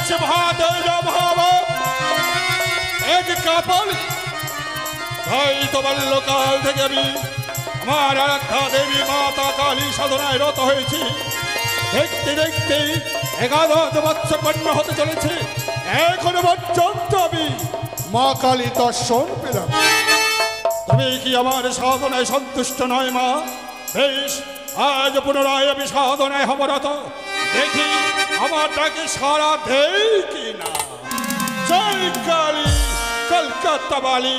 সে ভাতে ভাব এক কাপড় তাই তো বাল্যকাল থেকে আমি আমার আরাধ্যা দেবী মাতা কালী সাধনায় রত হয়েছি। দেখতে দেখতে 11 বছর পূর্ণ হতে চলেছে, এখনো পর্যন্ত আমি মা কালী দর্শন পেলাম। তবে কি আমার সাধনায় সন্তুষ্ট নয় মা? বেশ, আজ পুনরায় আমি সাধনায় হবরত, দেখি আমার ডাকে সারা দেই কি না। জয় কালী, কলকাতা বালি।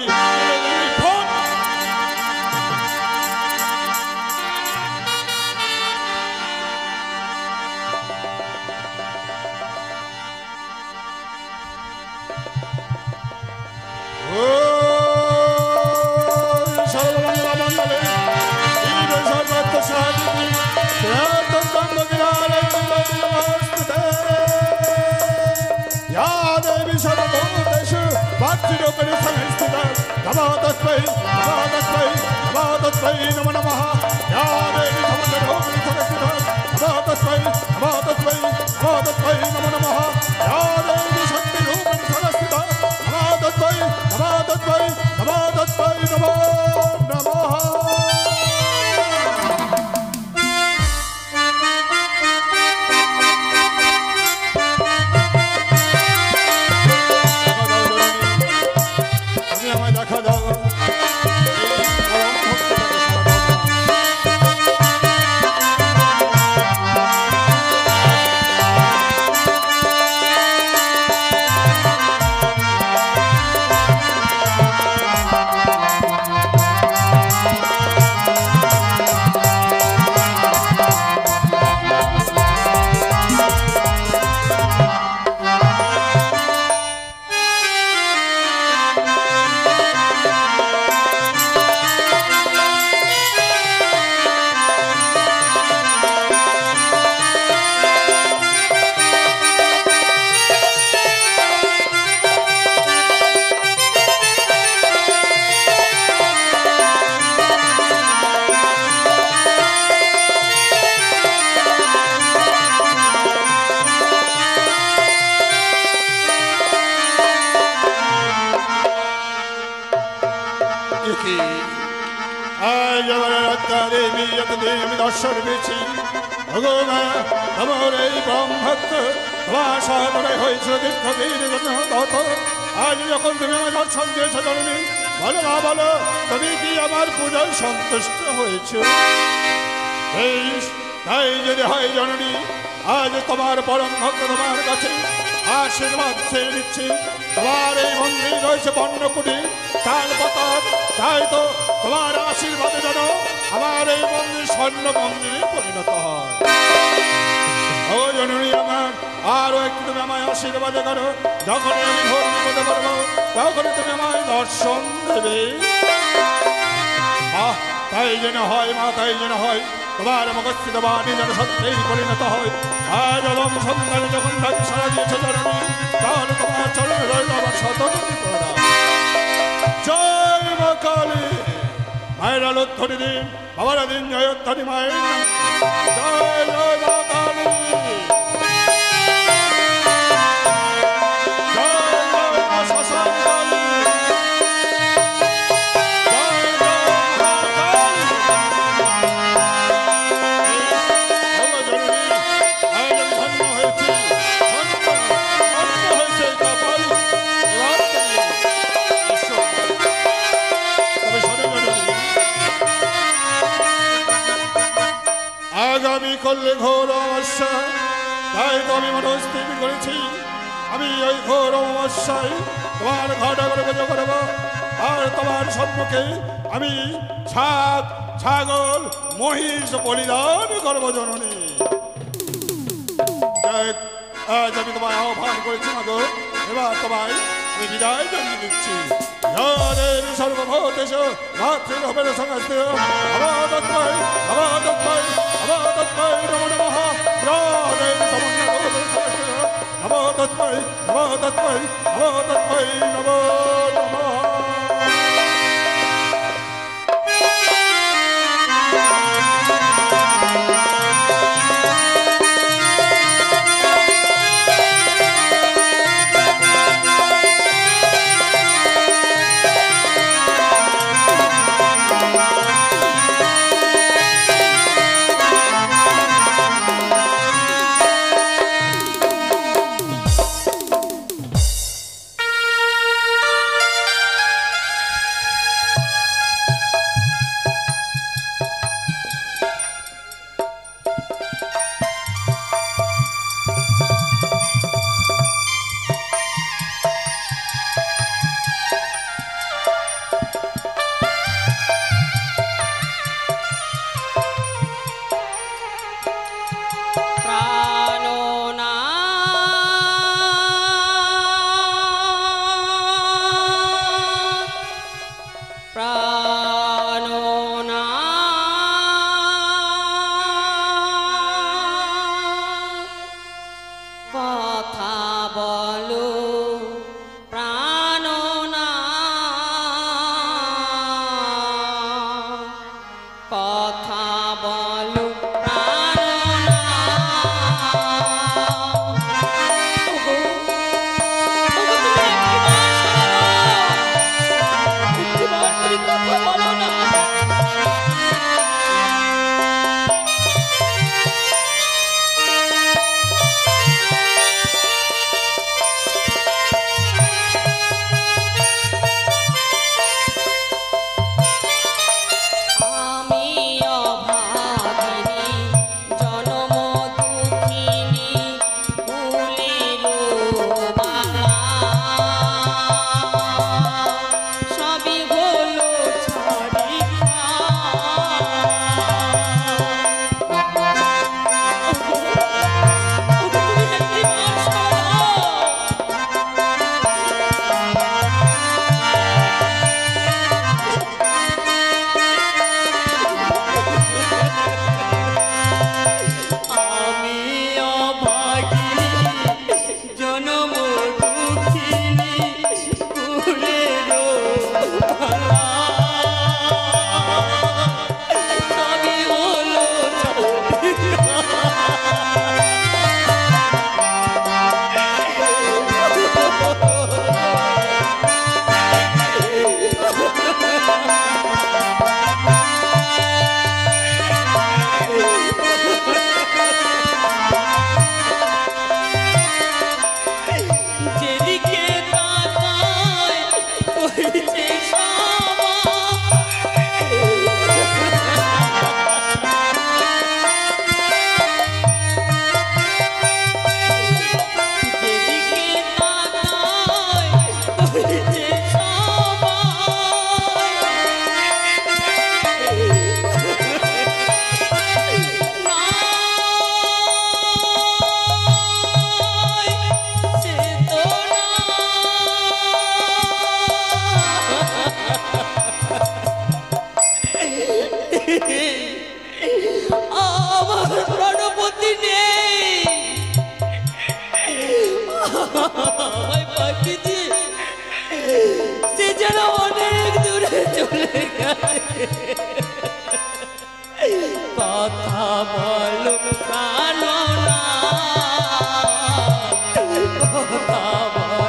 আমি দর্শন পেয়েছি আমার এই ব্রহ্মভক্ত তোমার সাধনায় হয়েছিল দীর্ঘদিনের জন্য। আজ যখন তুমি আমার দর্শন দিয়েছো জননী, বলো মা বলো, তুমি কি আমার পূজায় সন্তুষ্ট হয়েছ? তাই যদি হয় জননী, আজ তোমার পরম ভক্ত তোমার কাছে আশীর্বাদ চেয়ে নিচ্ছি। তোমার এই মন্দির রয়েছে বর্ণকুটি তাল পাতার, তাই তো তোমার আশীর্বাদে যেন আমার এই মন্দির স্বর্ণ মন্দিরে পরিণত হয়। ও জননী আমার, আরো একটু তুমি আমায় আশীর্বাদ করো। যখনই আমি ঘোর বিপদে পারবো তখনই তুমি আমায় দর্শন দেবে। তাই যেন হয় মা, তাই যেন হয়। তোমার মুখস্থিত বাণী যেন সত্যিই পরিণত হয়। আজ অলম সন্ধানে যখন ডাকি সারা দিয়েছে জননী, তাহলে তোমার চরণে রইল আমার শতকোটি প্রণাম। জয় মা কালী। মায়ের আলোধ্বনি দিন, বাবার দিন জয়োধ্বনি মায়ের। জয় জয় মা কালী। আগামী করলে ঘোর অমাবস্যা, তাই তো আমি মনস্থির করেছি আমি ওই ঘোর অমাবস্যায় তোমার ঘটা করে পুজো করবো। আর তোমার সম্মুখে আমি ছাগল মহিষ বলিদান করবো জননী। আজ আমি তোমায় আহ্বান করেছি মাগো, এবার তোমায় আমি বিদায় জানিয়ে দিচ্ছি। সর্বভূতেশ মাতৃভবের সংস্তে আবাদত্ময় আবাদত্ময় আবাদত্ময় নমো নমঃ। নমো তস্মৈ নমো তস্মৈ নমো তস্মৈ নমো নমঃ। কথা বলো প্রাণনা কথা বলো প্রাণনা কথা বলো না কথা বলো প্রাণনা কথা বলো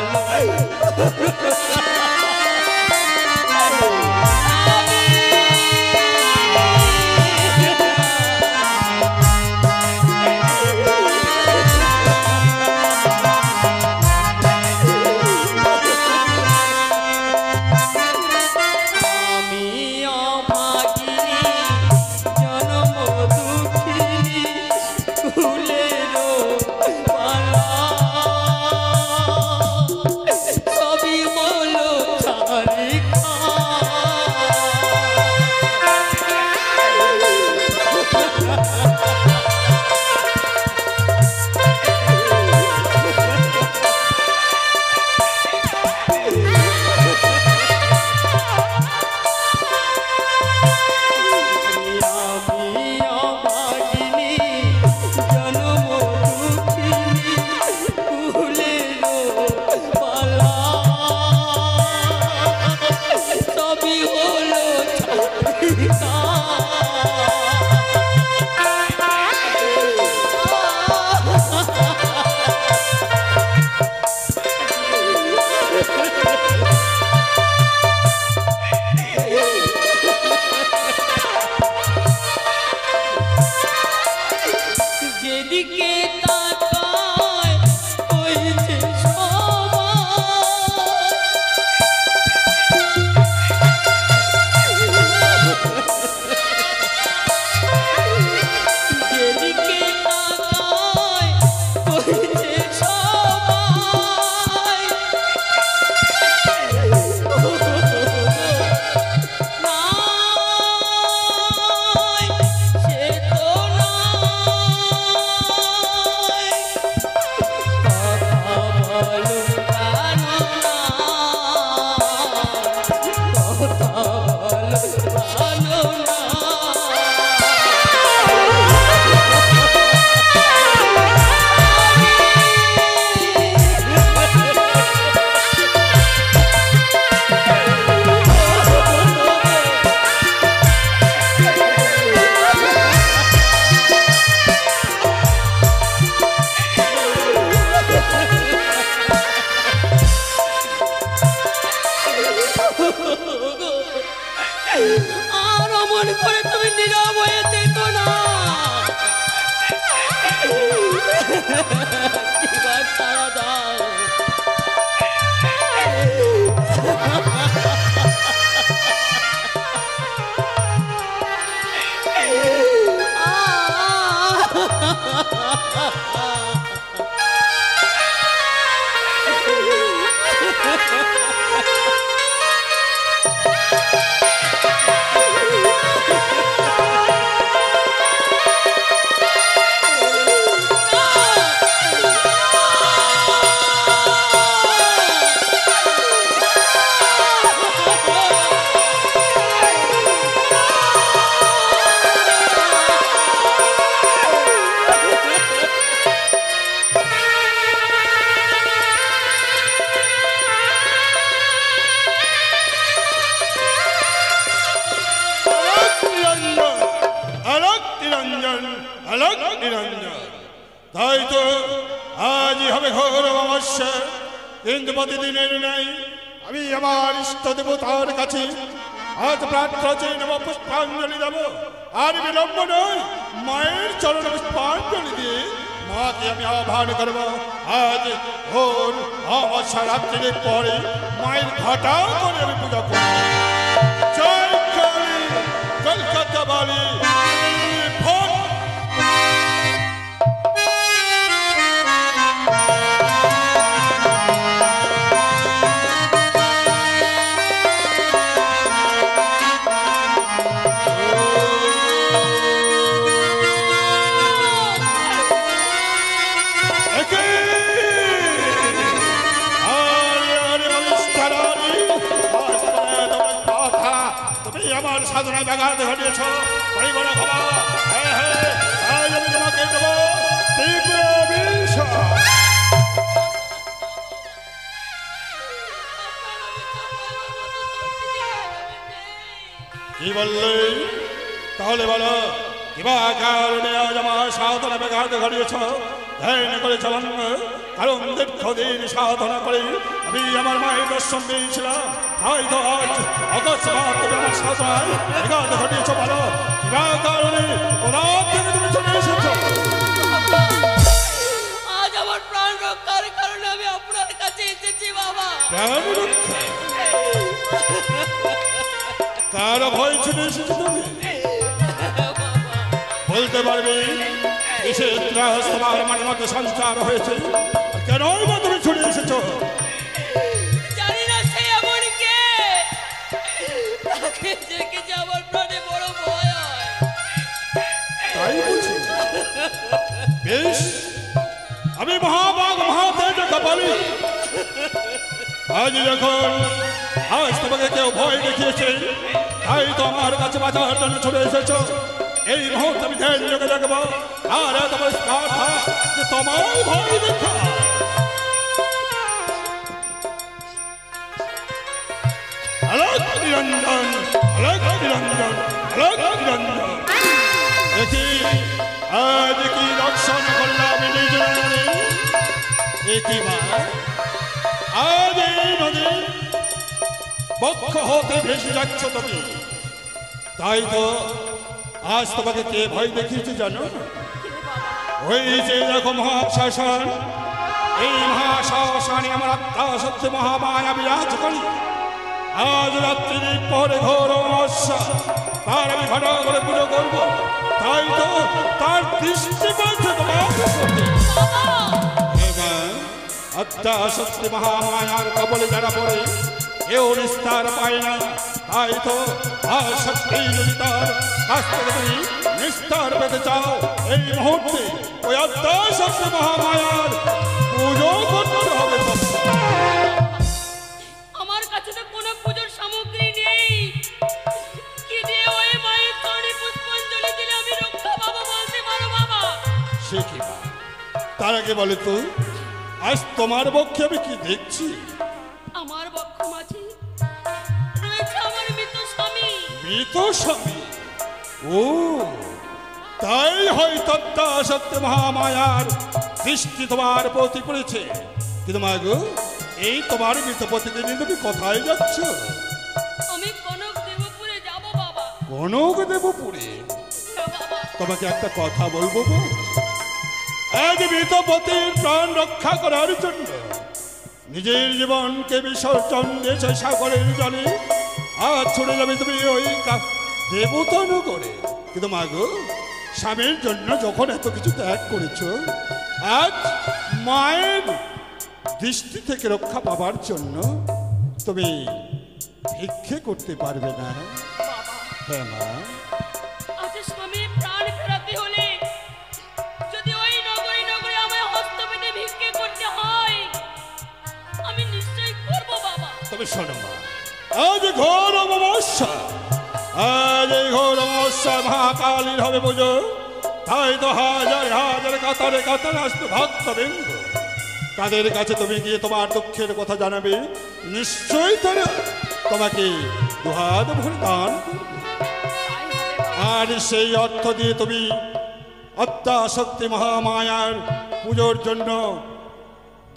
এবার সারা দাও। তাই তো আজই হবে ঘোর অমাবস্যা, কিন্তু প্রতিদিনের নেই আমি আমার ইষ্ট দেবতার কাছে আজ প্রার্থনা চেয়ে নেব, পুষ্পাঞ্জলি দেব। আর বিলম্ব নয়, মায়ের চরণে পুষ্পাঞ্জলি দিয়ে মাকে আমি আহ্বান করবো। আজ ভোর অমাবস্যা রাত্রির পরে মায়ের ঘটা করে আমি পূজা করব। জয় কালী, কলকাতা বালি ভোর। আমার সাধনা ব্যাঘাত ঘটিয়েছ, পরিবার ভাবা। হ্যাঁ হ্যাঁ, আজ আমি তোমাকে দেব তীব্র বিষ। কি বললে? তাহলে বলো, কিবা কারণে আজ আমার সাধনা ব্যাঘাত ঘটিয়েছ? ধ্যান করে চলন, কারণ দীর্ঘদিন সাধনা করে আমি আমার মায়ের দর্শন পেয়েছিলাম। তাই তো আজ অকস্মাৎ তুমি আমার সাধনায় ব্যাঘাত ঘটিয়েছ। বলো, কিবা কারণে কোথাও থেকে তুমি চলে এসেছো? আজ আমার প্রাণ রক্ষার কারণে আমি আপনার কাছে এসেছি বাবা। প্রাণ রক্ষা? কার ভয় ছুটে এসেছো তুমি? বলতে পারবে কিসের ত্রাস তোমার মনের মধ্যে সঞ্চার হয়েছে? কেনই বা তুমি ছুটে এসেছো? জানি না সে এমন কে, তাকে দেখে আমার প্রাণে বড় ভয় হয়। তাই বুঝি? বেশ, আমি মহাবাগ মহাতেজ কপালি। আজ যখন আজ তোমাকে কেউ ভয় দেখিয়েছে, তাই তো আমার কাছে বাঁচার জন্য ছুটে এসেছো। এই মুহূর্তে আমি ধ্যান যোগে দেখবো, আর তোমার স্পার্ধা যে তোমার ভয় দেখা। আলোক নিরঞ্জন, আলোক নিরঞ্জন, আলোক নিরঞ্জন। দেখি আজ কি দর্শন করলাম নিজ নয়নে। আজ এই নদী বক্ষ হতে ভেসে যাচ্ছ তুমি। তাই তো আজ তোমাকে কে ভয় দেখিয়েছে জানো? ওই যে দেখো মহাশাসন, এই মহাশাসনে আমার আত্মা সত্য মহামায়া বিরাজ করি। আজ রাত্রি পরে ঘোর অমাবস্যা, তার আমি ঘটা করে পুজো করবো। তাই তো তার দৃষ্টি বলছে তোমার আত্মা সত্য মহামায়ার কবলে যারা পড়ে কেউ নিস্তার পায় না। তাই তো আর শক্তি যদি তার কাছ থেকে তুমি নিস্তার পেতে চাও, এই মুহূর্তে ওই আত্মা সত্য মহামায়ার পুজো করতে হবে। আমার কাছে তো কোনো পুজোর সামগ্রী নেই, কি দিয়ে ওই মায়ের চরণে পুষ্পাঞ্জলি দিলে আমি রক্ষা পাবো বলতে পারো বাবা? সে কি বা? তার আগে বলে তো, আজ তোমার পক্ষে আমি কি দেখছি? আমার বক্ষ মাঝে রয়েছে আমার মৃত স্বামী। মৃত স্বামী? ও তাই হয়তো সত্য মহামায়ার দৃষ্টি তোমার প্রতি পড়েছে। কিন্তু মা গো, এই তোমার মৃত পতিকে নিয়ে তুমি কোথায় যাচ্ছ? আমি কনক দেবপুরে যাব বাবা। কনক দেবপুরে? বাবা তোমাকে একটা কথা বলবো গো। এক মৃতপতির প্রাণ রক্ষা করার জন্য নিজের জীবনকে বিসর্জন দিয়েছে সাগরের জলে। আজ ছুটে যাবে তুমি ওই দেবতন করে। কিন্তু মাগো, স্বামীর জন্য যখন এত কিছু ত্যাগ করেছ, আজ মায়ের দৃষ্টি থেকে রক্ষা পাবার জন্য তুমি ভিক্ষে করতে পারবে না? হ্যাঁ মা। আচ্ছা, স্বামীর প্রাণ ফেরাতে হলে যদি ওই নগরে নগরে আমায় হস্ত পেতে ভিক্ষে করতে হয়, আমি নিশ্চয়ই করব বাবা। তবে শোনো মা, আজ ঘোর অমাবস্যা, আজ এই ঘোর অমাবস্যা মহাকালীর হবে পুজো। তাই তো হাজার হাজার কাতারে কাতারে আসতো ভক্তবৃন্দ। তাদের কাছে তুমি গিয়ে তোমার দুঃখের কথা জানাবে, নিশ্চয়ই তারা তোমাকে দুহাত ভরে দান করবে। আর সেই অর্থ দিয়ে তুমি অত্যাশক্তি মহামায়ার পুজোর জন্য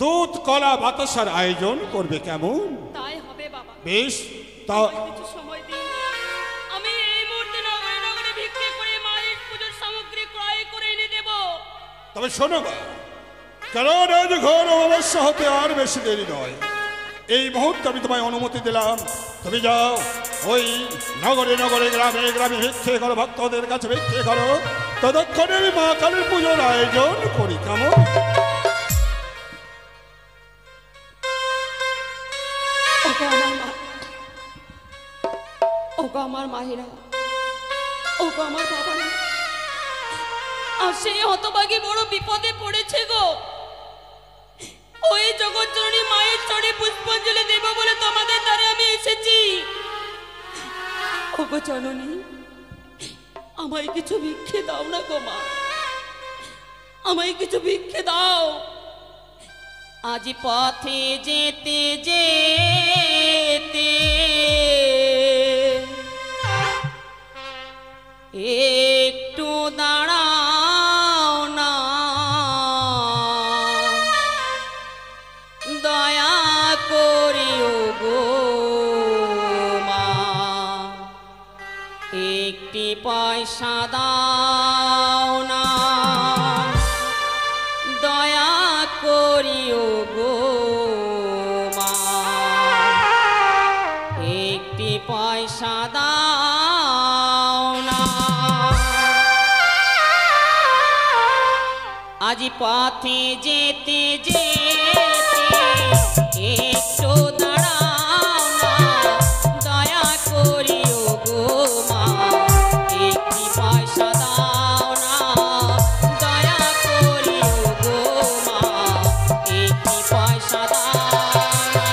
দুধ কলা বাতাসার আয়োজন করবে। কেমন? তাই হবে বাবা। বেশ, তা কিছু সময় দিন, আমি এই মুহূর্তে নগরে নগরে ভিক্ষে করে মায়ের পুজোর সামগ্রী ক্রয় করে এনে দেব। তবে শোনো মা, কারণ আজ ঘোর অমাবস্যা হতে আর বেশি দেরি নয়। এই মুহূর্তে আমি তোমায় অনুমতি দিলাম, তুমি যাও ওই নগরে নগরে গ্রামে গ্রামে ভিক্ষে করো, ভক্তদের কাছে ভিক্ষে করো। ততক্ষণে আমি মা কালীর পুজোর আয়োজন করি। কেমন? ওগো আমার মায়েরা, ওগো আমার বাবারা, আর সেই হতভাগী বড় বিপদে পড়েছে গো। ওই জগৎজননী মায়ের চরণে পুষ্পাঞ্জলি দেব বলে তোমাদের দ্বারে আমি এসেছি। ওগো জননী, আমায় কিছু ভিক্ষে দাও না গো মা, আমায় কিছু ভিক্ষে দাও। আজ পথে যেতে যেতে একটু দাঁড়াও না, দয়া করিও গো মা, একটি পয়সা দাও না, দয়া করিও গো মা, একটি পয়সা দাও না। আজ পথে যেতে যেতে একটু দাঁড়াও না, দয়া করিও গো মা, একটি পয়সা দাও না, দয়া করিও গো মা, একটি পয়সা দাও না।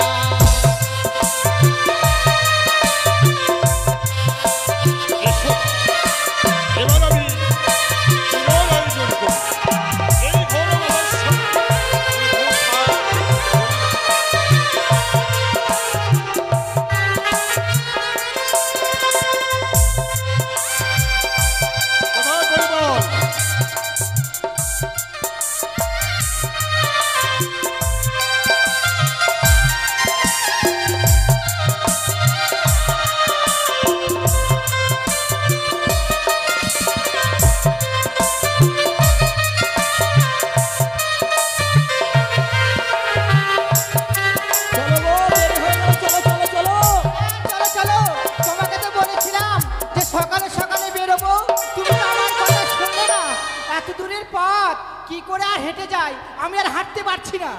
এবার আমি পুজোর আয়োজন করি। এই ঘোর অমাবস্যা কোথায় পরিবার? চলো গো, দেরি হয়ে গেল, চলো চলো চলো। চলো চলো, তোমাকে তো বলেছিলাম যে সকালে সকালে বেরোবো, তুমি তো আমার কথা শুনলে না। এত দূরের পথ কি করে আর হেঁটে যাই, আমি আর হাঁটতে পারছি না।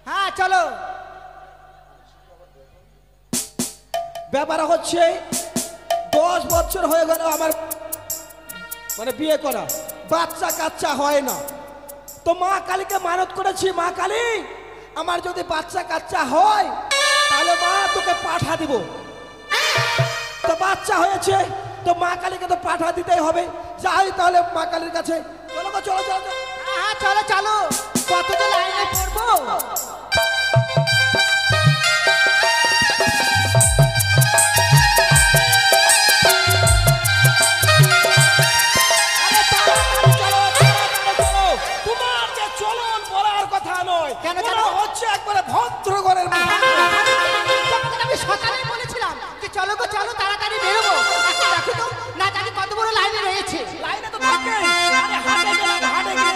হ্যাঁ চলো। ব্যাপার হচ্ছে 10 বছর হয়ে গেল আমার মানে বিয়ে করা, বাচ্চা কাচ্চা হয় না। তো মা কালীকে মানত করেছি, মা কালী আমার যদি বাচ্চা কাচ্চা হয় তাহলে মা তোকে পাঠা দিব। তো বাচ্চা হয়েছে, তো মা কালীকে তো পাঠা দিতেই হবে। যাই তাহলে মা কালীর কাছে। চলো গো, চলো চলো চলো। হ্যাঁ চলো চলো, কত তো লাইনে পড়বো। আরে তাড়াতাড়ি চলো, তাড়াতাড়ি চলো। তোমার যে চলন বলার কথা নয়, কেন হচ্ছে একবারে ভদ্র ঘরের মতো। তোমাকে আমি সকালেই বলেছিলাম যে চলো গো চলো, তাড়াতাড়ি বেরোবো। এখন দেখো তো না জানি কত বড় লাইনে রয়েছে। লাইনে তো থাকে, আরে হাটে গেলাম, হাটে গিয়ে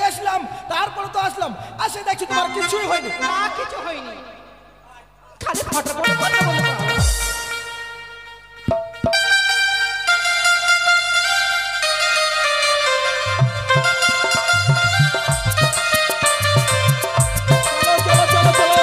গেছিলাম, তারপরে তো আসলাম, আসে দেখছি তোমার কিছুই হয়নি। না কিছু হয়নি। খালি ফাটা ফাটা কথা বলে তো। চলো চলো চলো চলো।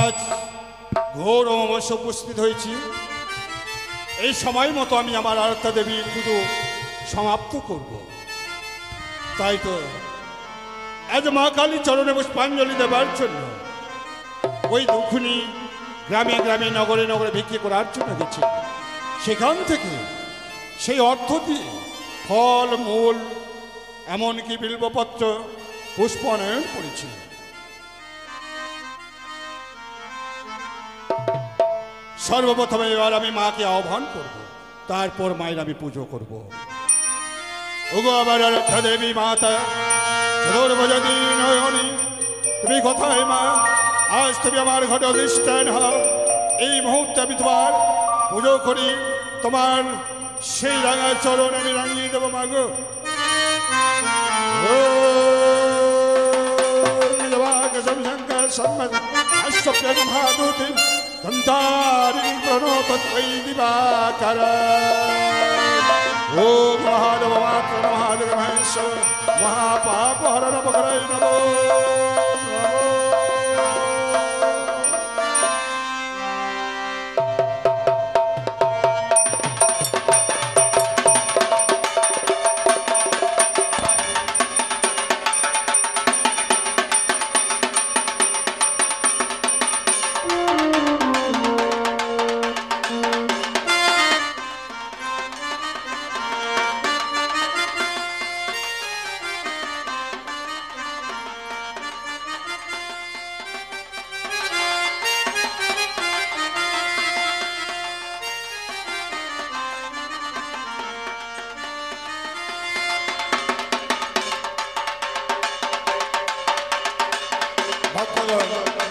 আজ ঘোর অমাবস্যা উপস্থিত হয়েছি। এই সময় মতো আমি আমার আরাধ্যা দেবীর পুজো সমাপ্ত করব। তাই তো আজ মা কালী চরণে পুষ্পাঞ্জলি দেবার জন্য ওই দুখুনি গ্রামে গ্রামে নগরে নগরে বিক্রি করার জন্য গেছি। সেখান থেকে সেই অর্থ দিয়ে ফল মূল এমনকি বিল্বপত্র পুষ্পায়ন করেছি। সর্বপ্রথমে এবার আমি মাকে আহ্বান করব, তারপর মায়ের আমি পুজো করব। ওগো আমার আরাধ্যা দেবী মাতা চতুর্ভুজী নয়নী, তুমি কোথায় মা? আজ তুমি আমার ঘরে অধিষ্ঠান হও। এই মুহূর্তে আমি তোমার পুজো করি, তোমার সেই রাঙা চরণ আমি রাঙিয়ে দেবো মা গো। দন্তারি প্রণতত্বৈ দিবাকর। ওম মহাদেব মাত্র মহাদেব মহেশ্বর মহাপাপ হরণ মকরায় নমো নমো।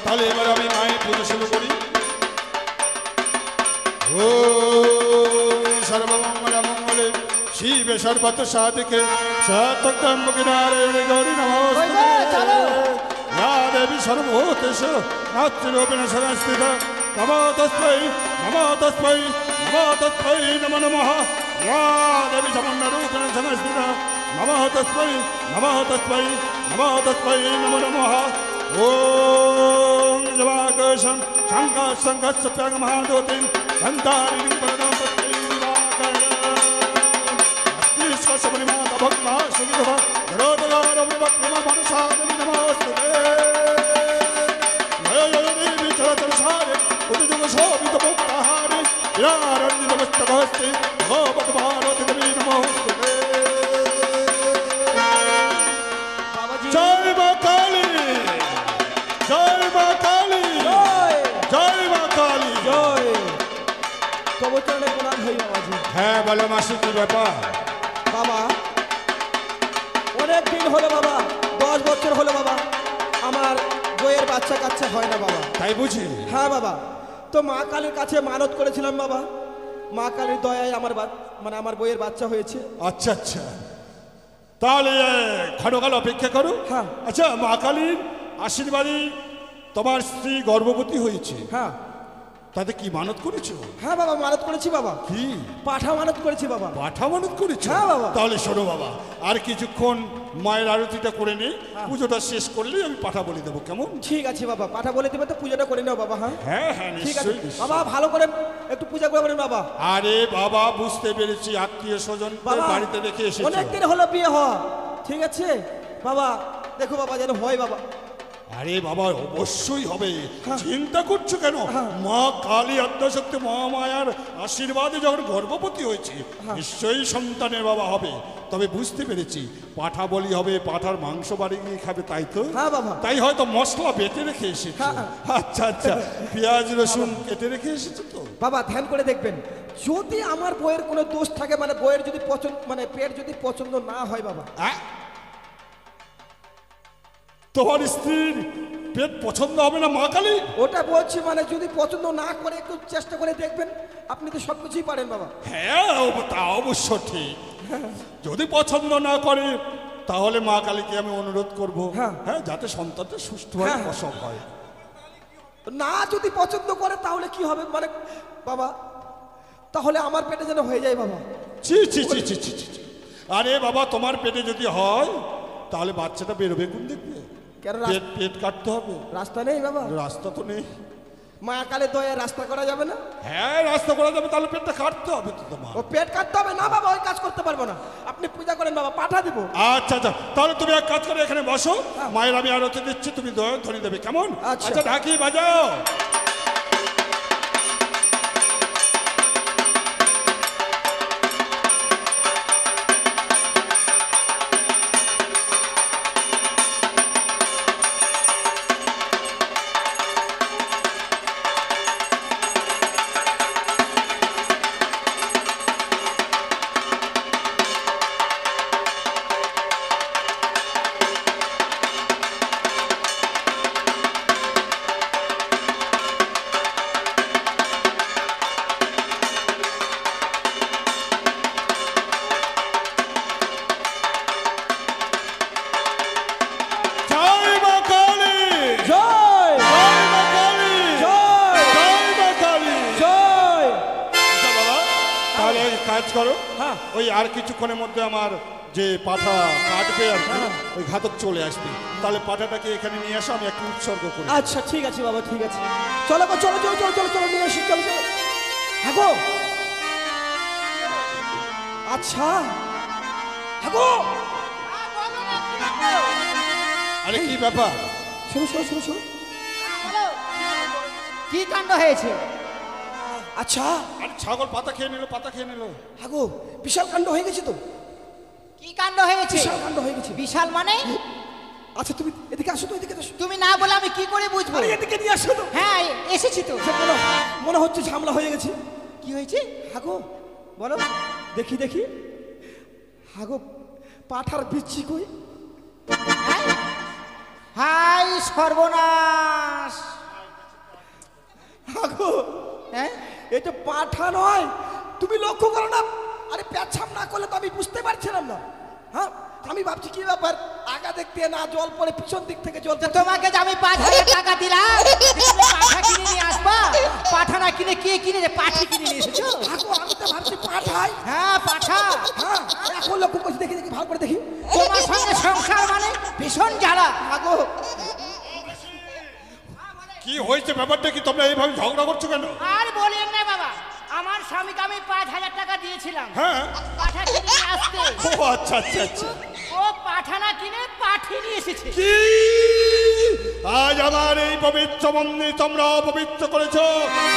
তাহলে এবার আমি মায়ের পুজো শুরু করি। ও সর্বমঙ্গল মঙ্গলে শিবে সর্বত সাধিকে সত্যম্বকে নারায়ণে গৌরী নমস্তে। ইয়া দেবী সর্বভূতেষু মাতৃরূপেণ সংস্থিতা নমো তস্मै নমো তস্मै নমো তস্मै নমো নমঃ। ইয়া দেবী সমন্বরূপেণ সংস্থিতা নমো তস্मै নমো তস্मै নমো তস্मै নমো নমঃ। ওম জবাকশং শঙ্কর সংঘর্ষপ্যাগ মহাদোতিন ধন্তারিণীং প্রণতত্বৈ দিবাকর। অস্তিস্বসবলি মাতা ভক্তা সুবিধা জড়োদগারম ভক্তম মনসাদেবী নমস্তুতে। জয় জয় দেবী চরচর সারে উদ্যুগ শোভিত মুক্তাহারে হিরারণ্যিত মস্তকহস্তে গোপত ভারতী দেবী নমস্তুতে। জয় মা কালী, জয় মা কালী, জয় মা কালী, জয়। তবু চরণে প্রণাম হই বাবাজি। হ্যাঁ বলো মাসি, কি ব্যাপার? বাবা অনেক দিন হলো বাবা, 10 বছর হলো বাবা, আমার বইয়ের বাচ্চা কাচ্চা হয় না বাবা। তাই বুঝি? হ্যাঁ বাবা, তো মা কালীর কাছে মানত করেছিলাম বাবা, মা কালীর দয়ায় আমার আমার বইয়ের বাচ্চা হয়েছে। আচ্ছা আচ্ছা, তাহলে ক্ষণকাল অপেক্ষা করো। হ্যাঁ। আচ্ছা, মা কালীর আশীর্বাদে তোমার স্ত্রী গর্ভবতী হয়েছে, হ্যাঁ। তাতে কি মানত করেছো? হ্যাঁ বাবা, মানত করেছি বাবা। কি? পাঠা মানত করেছি বাবা। পাঠা মানত করেছো? হ্যাঁ বাবা। তাহলে শোনো বাবা, আর কিছুক্ষণ মায়ের আরতিটা করে নে, পুজোটা শেষ করলেই আমি পাঠা বলে দেবো, কেমন? ঠিক আছে বাবা, পাঠা বলে দেবে তো পুজোটা করে নাও বাবা। হ্যাঁ হ্যাঁ হ্যাঁ, ঠিক আছে নিশ্চয়ই বাবা, ভালো করে একটু পূজা করবেন বাবা। আরে বাবা, বুঝতে পেরেছি, আত্মীয় স্বজন বাবা বাড়িতে রেখে এসেছো। অনেকদিন হলো বিয়ে হওয়া, ঠিক আছে বাবা, দেখো বাবা যেন হয় বাবা। আরে বাবা, অবশ্যই হবে, চিন্তা করছো কেন? মা কালী আদ্যাশক্তি মহামায়ার আশীর্বাদে যখন গর্ভবতী হয়েছে, নিশ্চয়ই সন্তানের বাবা হবে। তবে বুঝতে পেরেছি, পাঠা বলি হবে, পাঠার মাংস বাড়ি গিয়ে খাবে, তাই তো? হ্যাঁ বাবা। তাই হয়তো মশলা বেটে রেখে এসেছো। আচ্ছা আচ্ছা, পেঁয়াজ রসুন কেটে রেখে এসেছো তো? বাবা ধ্যান করে দেখবেন, যদি আমার বইয়ের কোনো দোষ থাকে, মানে বইয়ের যদি পছন্দ, মানে পেট যদি পছন্দ না হয় বাবা। তোমার স্ত্রীর পেট পছন্দ হবে না মা কালী? ওটা বলছি, মানে যদি পছন্দ না করে একটু চেষ্টা করে দেখবেন, আপনি তো সব কিছুই পারেন বাবা। হ্যাঁ, তা অবশ্য ঠিক। যদি পছন্দ না করে তাহলে মা কালীকে আমি অনুরোধ করব, হ্যাঁ, যাতে সন্তানটা সুষ্ঠুভাবে প্রসব হয়। না যদি পছন্দ করে তাহলে কি হবে, মানে বাবা তাহলে আমার পেটে যেন হয়ে যায় বাবা। ছি ছি ছি ছি ছি ছি। আরে বাবা, তোমার পেটে যদি হয় তাহলে বাচ্চাটা বেরোবে কোন দিকে? কেন পেট পেট কাটতে হবে। রাস্তা নেই বাবা? রাস্তা তো নেই। মায়া কালে দয়া রাস্তা করা যাবে না? হ্যাঁ, রাস্তা করা যাবে, তাহলে পেটটা কাটতে হবে তো তোমার। ও পেট কাটতে হবে না বাবা, ওই কাজ করতে পারবো না। আপনি পূজা করেন বাবা, পাঠা দিব। আচ্ছা আচ্ছা, তাহলে তুমি এক কাজ করে এখানে বসো, মায়ের আমি আরতি দিচ্ছি, তুমি দয়া ধরে দেবে, কেমন? আচ্ছা, ঢাকি বাজাও। করো, ওই আর কিছুক্ষণের মধ্যে আমার যে পাঠা কাটবে আর কি, ওই ঘাতক চলে আসবে, তাহলে পাঠাটাকে এখানে নিয়ে আসো, আমি একটু উৎসর্গ করি। আচ্ছা ঠিক আছে বাবা, ঠিক আছে, চলো চলো চলো চলো চলো চলো নিয়ে আসি, চলো চলো। হ্যাঁ গো, আচ্ছা হ্যাঁ গো। আরে কি ব্যাপার? শোনো শোনো শোনো শোনো, কি কাণ্ড হয়েছে? আচ্ছা, আরে ছাগল পাতা খেয়ে নিল, পাতা খেয়ে নিল। হ্যাঁ গো, বিশাল কাণ্ড হয়ে গেছে তো। কি কাণ্ড হয়েছে? বিশাল কাণ্ড হয়ে গেছে। বিশাল মানে? আচ্ছা তুমি এদিকে আসো তো, এদিকে আসো। তুমি না বলে আমি কি করে বুঝবো? আরে এদিকে নিয়ে আসো তো। হ্যাঁ এসেছি তো। মনে হচ্ছে ঝামেলা হয়ে গেছে। কি হয়েছে? হ্যাঁ গো বলো, দেখি দেখি। হ্যাঁ গো, পাঠার বিচ্ছি কই? হাই সর্বনাশ! হ্যাঁ গো, হ্যাঁ এটা পাঠা নয়, তুমি লক্ষ্য করো না। আরে পেছাম না করলে তো আমি বুঝতে পারছিলাম না। হ্যাঁ, আমি ভাবছি কি ব্যাপার, আগা দেখতে না জল পড়ে পিছন দিক থেকে জল। তোমাকে যে আমি 5,000 টাকা দিলাম তুমি পাঠা কিনে নিয়ে আসবা, পাঠা না কিনে কে কিনে? পাঠি কিনে নিয়ে এসেছো? আমি তো ভাবছি পাঠাই। হ্যাঁ পাঠা। হ্যাঁ, এখন লক্ষ্য করছি, দেখি দেখি ভালো করে দেখি। তোমার সঙ্গে সংসার মানে ভীষণ জ্বালা। আগো কি হয়েছে, ব্যাপারটা কি? তোমরা এইভাবে ঝগড়া করছো কেন? আর বলেন না বাবা, আমার স্বামীকে আমি 5,000 টাকা দিয়েছিলাম হ্যাঁ, পাঠা কিনে নিয়ে আসতে। ও আচ্ছা আচ্ছা আচ্ছা। ও পাঠা না কিনে পাঠি নিয়ে এসেছে। কি আজ আমার এই পবিত্র মন্দির তোমরা অপবিত্র করেছো?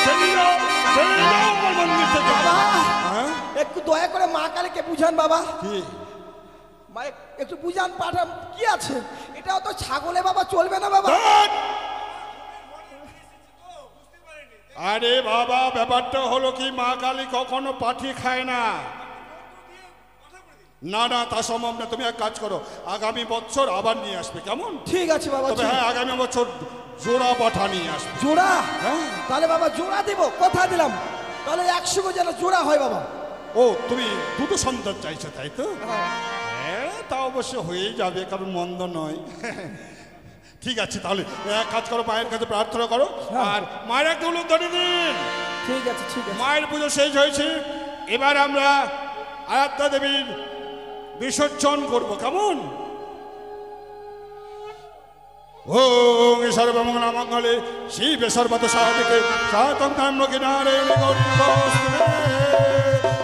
বেরিয়ে যাও, বেরিয়ে যাও আমার মন্দির থেকে। হ্যাঁ, একটু দয়া করে মা কালীকে বুঝান বাবা। কি? মা একটু বুঝান, পাঠা কি আছে? এটাও তো ছাগলে বাবা, চলবে না বাবা। ধ্যাৎ! আরে বাবা, ব্যাপারটা হলো কি, মা কালী কখনো পাঠি খায় না। না না, তা সম্ভব না। তুমি এক কাজ করো, আগামী বছর আবার নিয়ে আসবে, কেমন? ঠিক আছে বাবা। তবে হ্যাঁ, আগামী বছর জোড়া পাঠা নিয়ে আসবে। জোড়া? হ্যাঁ। তাহলে বাবা জোড়া দেব, কথা দিলাম। তাহলে 100 যেন জোড়া হয় বাবা। ও, তুমি দুটো সন্তান চাইছো তাই তো? হ্যাঁ, তা অবশ্য হয়েই যাবে, কারণ মন্দ নয়। ঠিক আছে, তাহলে এক কাজ করো, মায়ের কাছে প্রার্থনা করো, হ্যাঁ। আর মায়ের একটা উলুধ্বনি দিন। ঠিক আছে ঠিক আছে। মায়ের পুজো শেষ হয়েছে, এবার আমরা আরাধ্যা দেবীর বিসর্জন করব, কেমন? ওং সর্বমঙ্গল মঙ্গলে শিবে সর্বত সাধিকে সাতং ত্র্যম্বকে নারায়ণে গৌরী নমস্তুতে।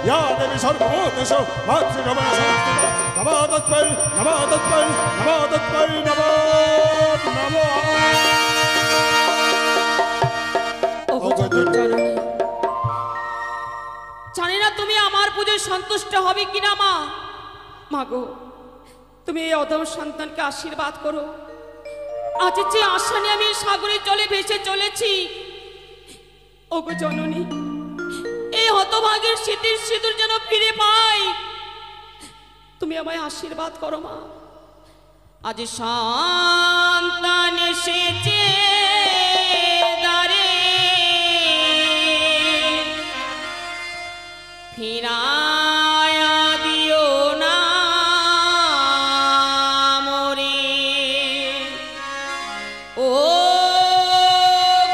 ইয়া দেবী সর্বভূতেষু মাতৃরমণ সংস্থিতা নমো তস্मै নমো তস্मै নমো তস্मै নমো নমঃ। ওগো জগজ্জননী, জানি না তুমি আমার পুজোয় সন্তুষ্ট হবে কিনা মা। মাগো, তুমি এই অধম সন্তানকে আশীর্বাদ করো। আজ যে আশা নিয়ে আমি সাগরের জলে ভেসে চলেছি, ওগো জননী, এই হতভাগের স্মৃতির সিঁদুর যেন ফিরে পাই। তুমি আমায় আশীর্বাদ করো মা। আজ সন্তান এসেছে দ্বারে, ফিরায়া দিও না মোরে। ও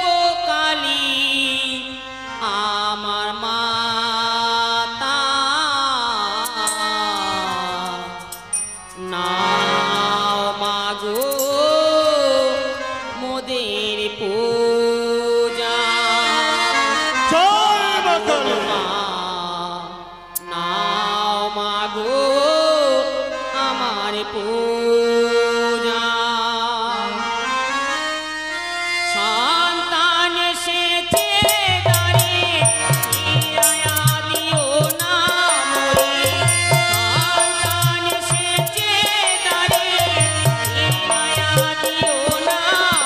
গো কালী আমার মাতা, নাও মাগো মোদের পূজা। জয় মা কালী। নাও মাগো আমার পূজা। সন্তান এসেছে দ্বারে, ফিরায়া দিও না মোরে। সন্তান এসেছে দ্বারে, ফিরায়া দিও না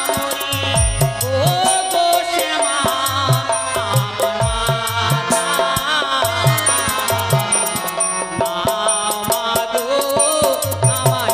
মোরে। ও গো শ্যামা আমার মাতা, নাও মাগো আমার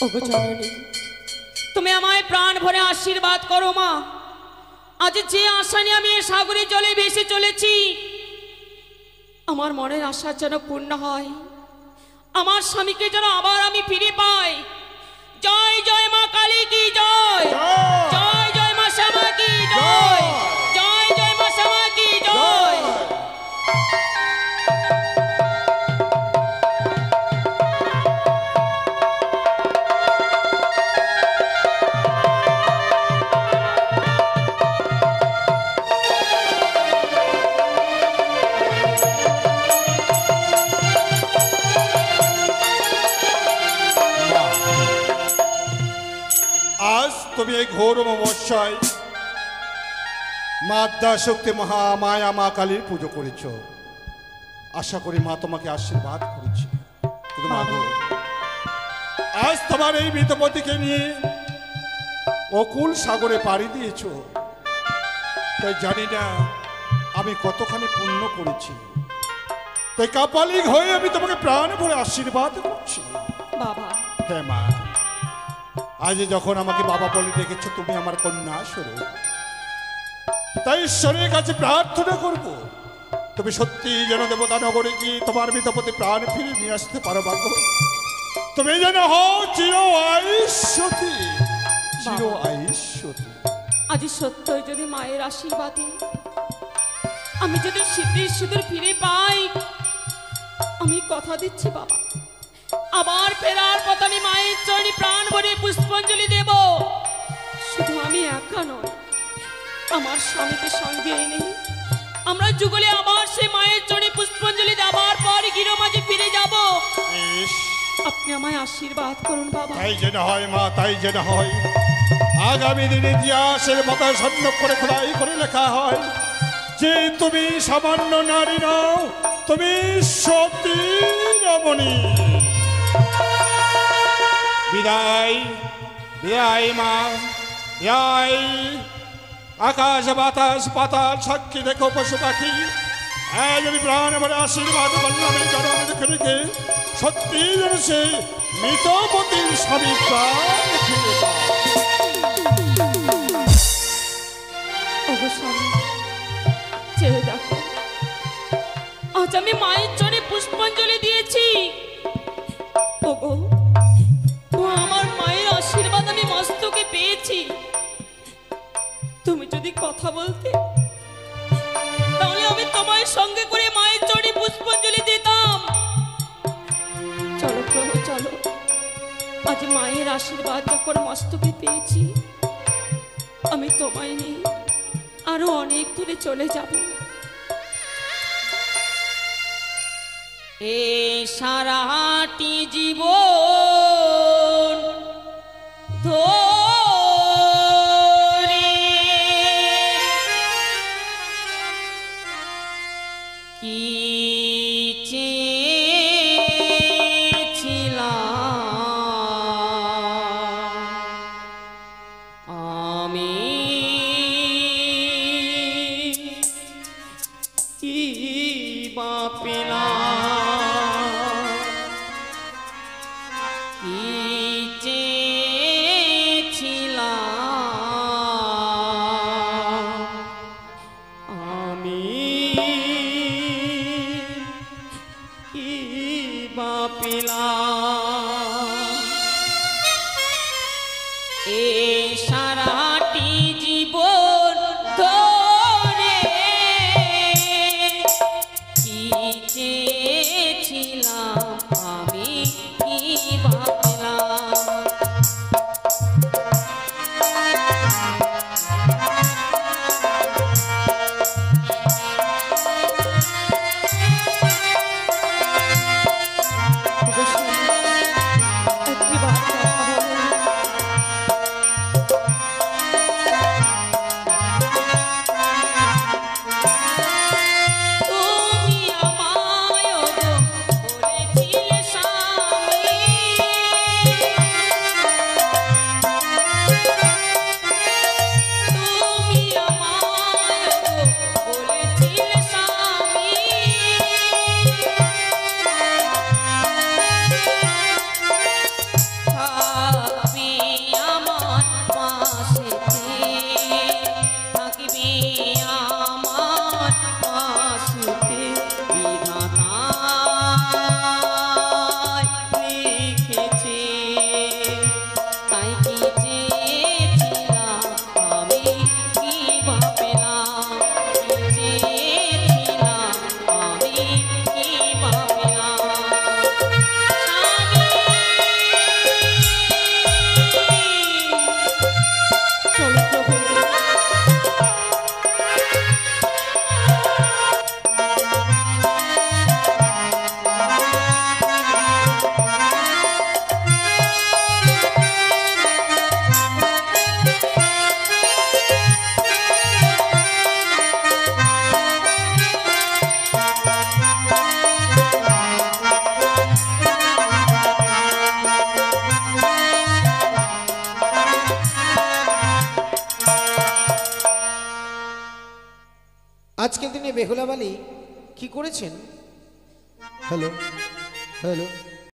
ওগো জননী, তুমি আমায় প্রাণ ভরে আশীর্বাদ করো মা। আজ যে আশা নিয়ে আমি এই সাগরের জলে ভেসে চলেছি, আমার মনের আশা যেন পূর্ণ হয়, আমার স্বামীকে যেন আবার আমি ফিরে পাই। জয় জয় মা কালী কি জয়, জয় জয় মা শ্যামা কি জয়, জয় জয় মা শ্যামা কি জয়। আজ তুমি এই ঘোর অমাবস্যায় মা শক্তি মহামায়া মা কালীর পুজো করেছ। আশা করি মা তোমাকে আশীর্বাদ করেছে। কিন্তু মা গো, আজ তোমার এই মৃতপতিকে নিয়ে অকুল সাগরে পাড়ি দিয়েছ। তাই জানি না আমি কতখানি পুণ্য করেছি। তাই কাপালিক হয়ে আমি তোমাকে প্রাণ ভরে আশীর্বাদ করছি। বাবা, হ্যাঁ মা, আজ যখন আমাকে বাবা বলে ডেকেছ, তুমি আমার কন্যা স্বরূপ, তাই ঈশ্বরের কাছে প্রার্থনা করব তুমি সত্যি যেন দেবতা নগরে গিয়ে তোমার মৃতপতি প্রাণ ফিরে নিয়ে আসতে পারো। বাবু, তুমি যেন হও চির আয়ুষ্যতি, চির আয়ুষ্যতি। আজ সত্যই যদি মায়ের আশীর্বাদে আমি যদি শীঘ্রই সুদূর ফিরে পাই, আমি কথা দিচ্ছি বাবা, আবার ফেরার পথ আমি মায়ের চরণে প্রাণ ভরে পুষ্পাঞ্জলি দেব। শুধু আমি একা নয়, আমার স্বামীকে সঙ্গে এনে আমরা যুগলে আবার সেই মায়ের চরণে পুষ্পাঞ্জলি দেওয়ার পর গিরো মাঝে ফিরে যাব। আপনি আমায় আশীর্বাদ করুন বাবা। তাই যেন হয় মা, তাই যেন হয়। আগামী দিনে ইতিহাসের পাতায় স্বর্ণ করে খোদাই করে লেখা হয় যে তুমি সামান্য নারী নও, তুমি সতী রমণী। বিদায়, বিদায় মা, বিদায়। আকাশ বাতাস পাতাল সাক্ষী দেখো পশু পাখি, আমি প্রাণ ভরে আশীর্বাদ করলাম এই জনম দেখে রেখে সত্যি যেন সে মৃতপতির স্বামী প্রাণ ফিরে পায়। ওগো স্বামী, চেয়ে দেখো, আজ আমি মায়ের চরণে পুষ্পাঞ্জলি দিয়েছি। ওগো, ও আমার মায়ের আশীর্বাদ আমি মস্তকে পেয়েছি। তুমি যদি কথা বলতে, তাহলে আমি তোমার সঙ্গে করে মায়ের চরণে পুষ্পাঞ্জলি দিতাম। চলো প্রভু চলো, আজ মায়ের আশীর্বাদ যখন মস্তকে পেয়েছি, আমি তোমায় নিয়ে আরো অনেক দূরে চলে যাব। এই সারাটি জীবন ধরে কি চেয়েছিলাম আমি, কি বা পেলাম, কি চেয়েছিলাম আমি, কি বা পেলাম। এই সারাটি জীবন ধরে কি চেয়েছিলাম আমি, কি ভাবলাম। আজকের দিনে বেহুলা বালি কি করেছেন? Hello hello